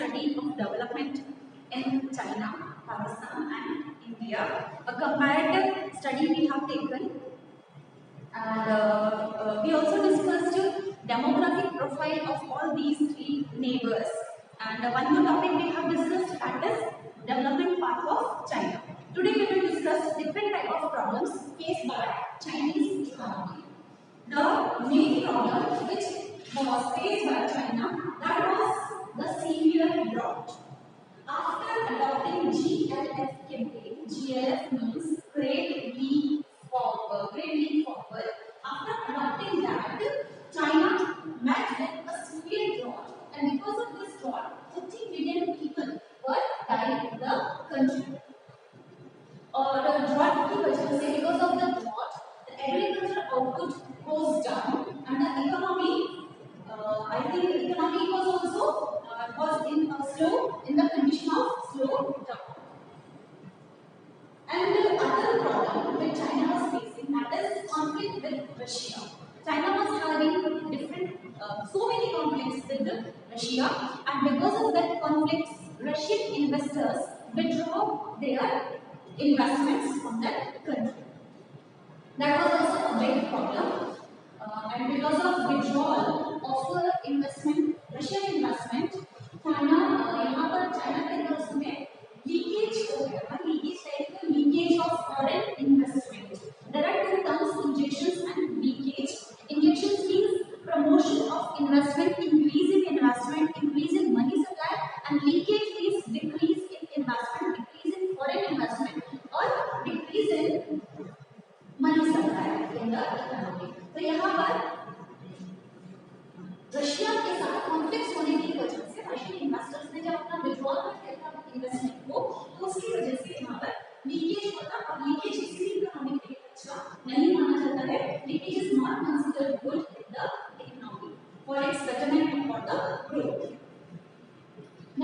study of development in China, Pakistan and India. A comparative study we have taken, and we also discussed demographic profile of all these three neighbors. And one more topic we have discussed, that is development path of China. Today we will discuss different type of problems faced by Chinese economy. The main problem which was faced by China, that was the severe drought. After adopting GLF campaign, GLF means Great Leap Forward. Great Leap Forward. After adopting that, China met with a severe drought, and because of this drought, 30 million people were dying in the country. The drought की वजह से, because of the drought, the agricultural output goes down, and the economy, I think the economy was also in the condition of slow down. And the other problem that China was facing, that is conflict with Russia. China was having different, so many conflicts with Russia, and because of that conflicts, Russian investors withdraw their investments from that country. That was also a big problem, and because of withdrawal of investment, Russian investment, यहाँ पर China के तरफ में leakage हो गया था, leakage like the leakage of foreign investment. There are two terms, injections and leakage. Injections means promotion of investment, increase in investment, increase in money supply, and leakage means decrease in investment, decrease in foreign investment, or decrease in money supply in the economy. तो यहाँ पर Russia के साथ conflict होने की वजह से Russian investors ने जब अपना विड्रॉल किया था इन्वेस्टमेंट को, तो उसकी वजह से यहाँ पर लीकेज होता, और लीकेज किसी इकोनॉमी के लिए अच्छा नहीं माना जाता है. Leakage is not considered good in the economy for its betterment for the growth.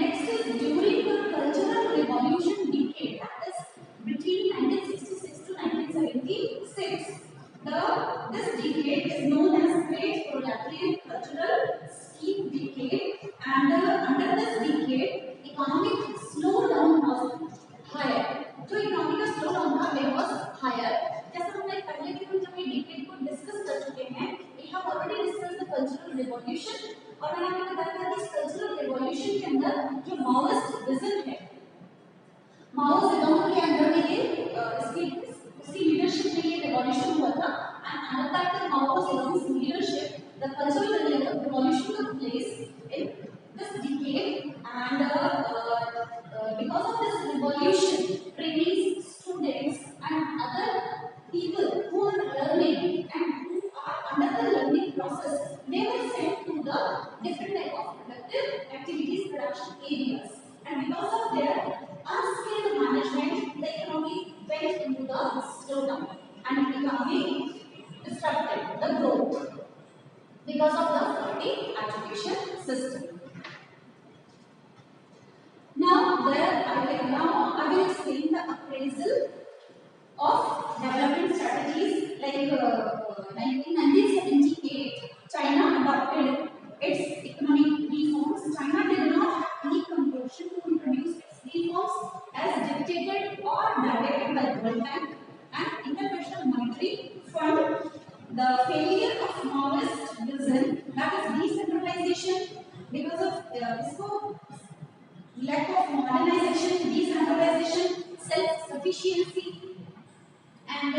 Next is during the cultural revolution decade, that is between 1966 to 1976. This decade is known as Great Proletariat Cultural Scheme Decade, and under this decade, economic slowdown was higher. जो economic का slowdown था, it was higher. जैसा हमने पहले भी जब ये decade को discuss कर चुके हैं, we have already discussed the cultural revolution, और मैंने आपको बताया था कि इस cultural revolution के अंदर जो Maoist vision है, माओ जेडोंग के अंदर में ये इसकी लीडरशिप में ये रिवॉल्यूशन हुआ था, and under that Mao Zedong's leadership the cultural revolution took place in this decade, and because of this revolution trainees, students and other people who are learning and who are under the learning process, they were sent to the different type of productive activities, production areas, and because of their unskilled management, the economy went into the slowdown, and the economy disrupted the growth because of the faulty education system. Now I will explain the appraisal of development strategies. Like in 1978, China adopted its economic reforms. China did not have any compulsion to introduce its reforms as dictated or directed by World Bank and International Monetary Fund. The failure of Maoist vision, that is decentralization, because of lack of modernization, decentralization, self-sufficiency, and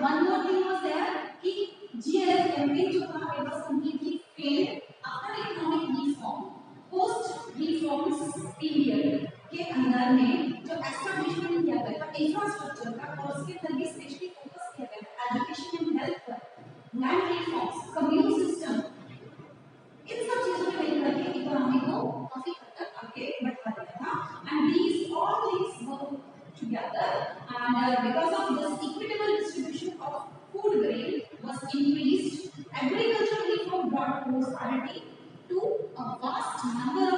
one more thing was there कि GLF campaign जो था, it was completely failed. After economic reform, post reforms period के अंदर में जो establishment किया गया था इंफ्रास्ट्रक्चर का, और उसके अंदर भी स्पेशली फोकस किया गया था एजुकेशन एंड हेल्थ पर, लैंड रिफॉर्म्स, कम्युनिटी सिस्टम, इन सब चीजों में मिलकर के इकोनॉमी को काफी हद तक आगे बढ़ा दिया था. And these all things were together, and because of this equitable distribution of food grain was increased, agricultural reform brought prosperity to a vast number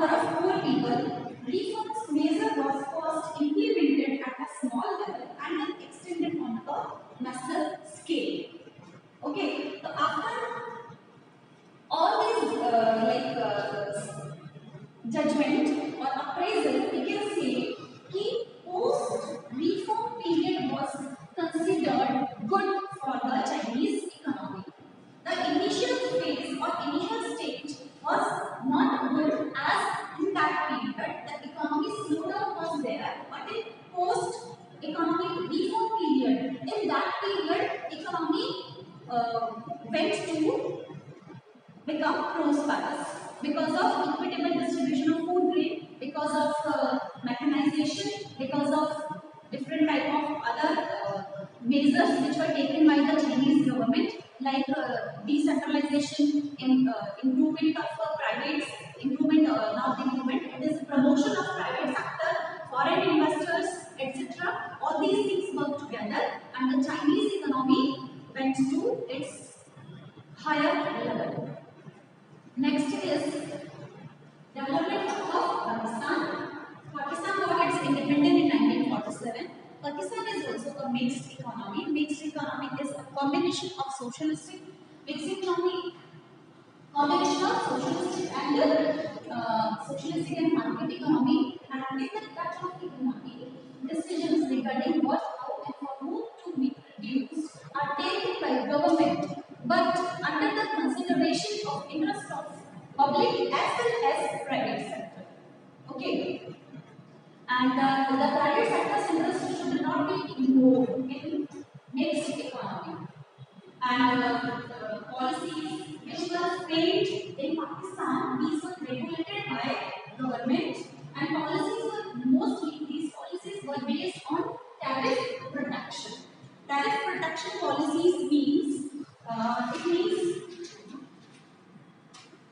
of poor people. Reforms measure was first implemented at a small level and then extended on a massive scale. Okay, so after all these that period economy went to become prosperous because of equitable distribution of food grain, because of mechanization, because of different type of other measures which were taken by the Chinese government, like decentralization, improvement of private, improvement, not improvement, it is promotion of private sector, foreign investors, etc. All these things work together, and the Chinese economy went to its higher level. Next is development of Pakistan. Pakistan got its independence in 1947. Pakistan is also a mixed economy. Mixed economy is a combination of socialistic, mixed economy, combination of socialistic and market economy, and in that of economy, decisions regarding what, how, and for whom to be produced are taken by government, but under the consideration of interest of public as well as private sector. Okay, and the private sector's interest should not be involved in mixed economy, and policies which were framed in Pakistan, these were regulated by government, and policies were mostly, these policies were based on tariff protection. Tariff protection policies means, it means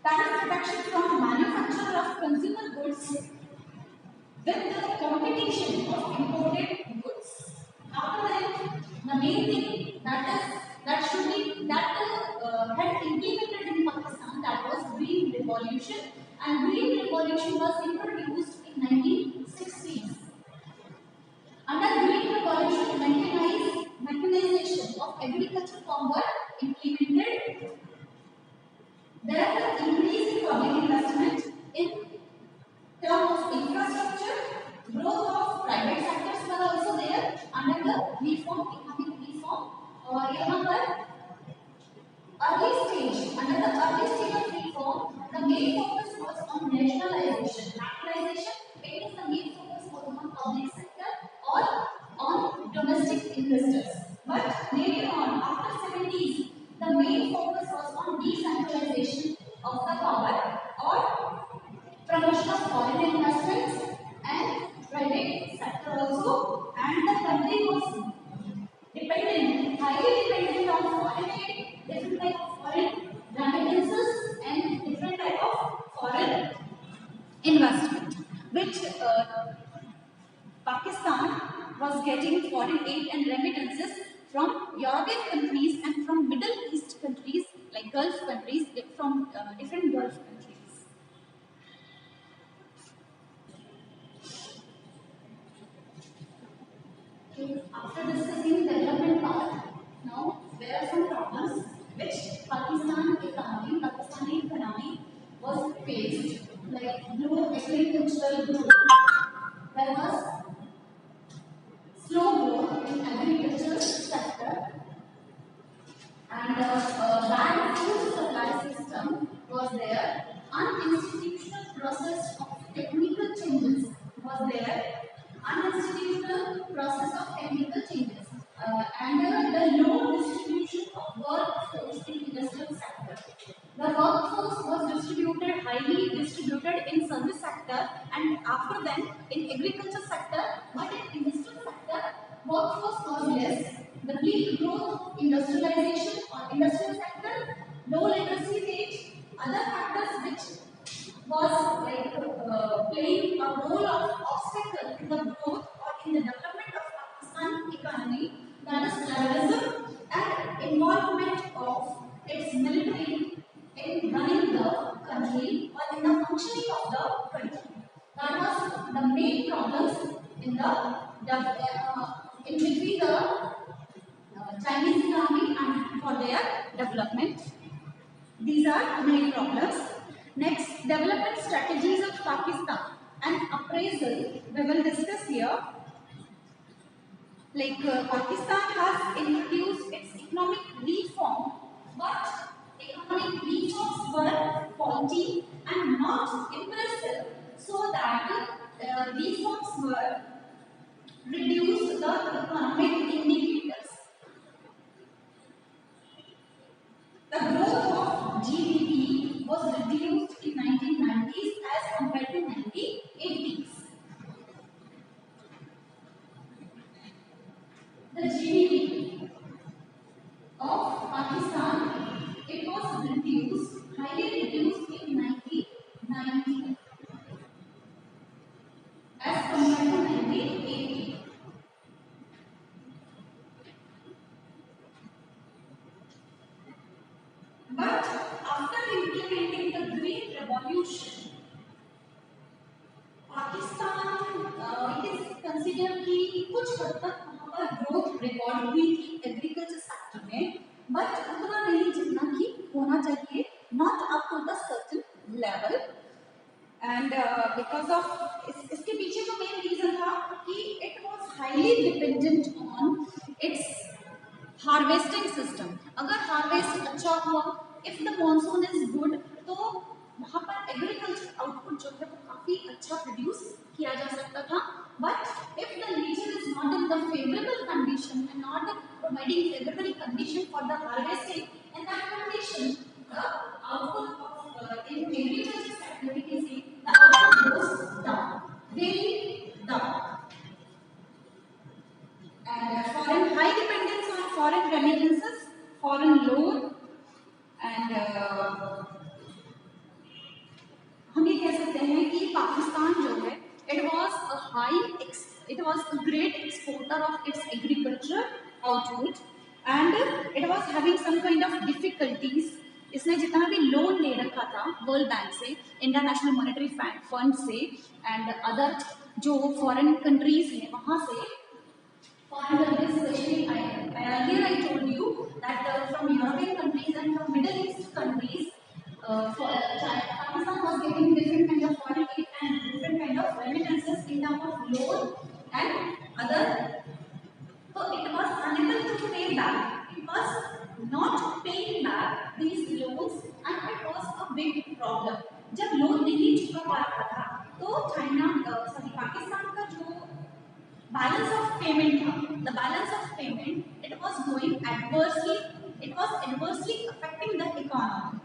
tariff protection from manufacturer of consumer goods with the competition of imported goods. After that, the main thing that should be had implemented in Pakistan, that was Green Revolution, and Green Revolution was introduced in 1960s. Under Green Revolution, mechanization of agriculture form were implemented. There was increase in public investment in terms of infrastructure, growth of private sectors were also there under the reform, economic reform. यहाँ पर under the early stage of reform, the main focus was on nationalization. Nationalization means the main focus was on public sector or on domestic investors. But later on, after 70s, the main focus was on decentralization of the power or promotion of foreign investments and private sector also, and the country was highly dependent on foreign aid, different type of foreign remittances, and different type of foreign investment, which Pakistan was getting foreign aid and remittances from European countries and from Middle East countries like Gulf countries, from different Gulf countries. After discussing the development part, now there are some problems which Pakistani economy was faced, like low agricultural growth. There was slow growth in agricultural sector, and bad food supply system was there. Uninstitutional process of technical changes was there. Uninstitutional process of technical changes, and the low distribution of workforce in industrial sector. The workforce was highly distributed in service sector, and after then in agriculture sector, but in industrial sector, workforce was less. The weak growth of industrialization or industrial sector, low literacy rate, other factors which was like playing a role of obstacle in the growth or in the development of Pakistan economy, that is terrorism and involvement of its military in running the country or in the functioning of the country. That was the main problems in in between the Chinese economy and for their development. These are main problems. Next, development strategies of Pakistan and appraisal we will discuss here. Like Pakistan has introduced its economic reform, but economic reforms were faulty and not impressive, so that reforms were reduced the economic indicators. the GDP of Pakistan, it was reduced, highly reduced in 1990 as compared to 1980. But after implementing the Green Revolution, Pakistan it is considered कि कुछ हद तक वहाँ पर growth record हुई थी agriculture sector में, but उतना नहीं जितना कि होना चाहिए, not up to the certain level. And because of इसके पीछे जो मेन रीजन था कि it was highly dependent on its harvesting system. अगर हार्वेस्ट अच्छा हुआ, if the monsoon is good, तो वहाँ पर एग्रीकल्चर आउटपुट जो है वो काफी अच्छा प्रोड्यूस किया जा सकता था. But if the reason is not in the favourable condition and not providing favourable condition for the harvesting, in that condition the output of in agriculture sector we can say the output goes down, very down. And foreign high dependence on foreign remittances, foreign loan, and हम ये कह सकते हैं कि पाकिस्तान जो है it was a great exporter of its agriculture output, and it was having some kind of difficulties. इसने जितना भी लोन ले रखा था वर्ल्ड बैंक से, इंटरनेशनल मॉनेटरी फंड से, एंड अदर जो फॉरेन कंट्रीज हैं वहाँ से, foreign countries especially, earlier I told you that from European countries and from Middle East countries, Pakistan was getting different kind of foreign aid and different kind of remittances in terms of loan and other. So it was unable to pay back. It was not paying back these loans, and it was a big problem. जब loan नहीं चुका पा रहा था, तो पाकिस्तान का जो balance of payment था, the balance of payment, it was adversely affecting the economy.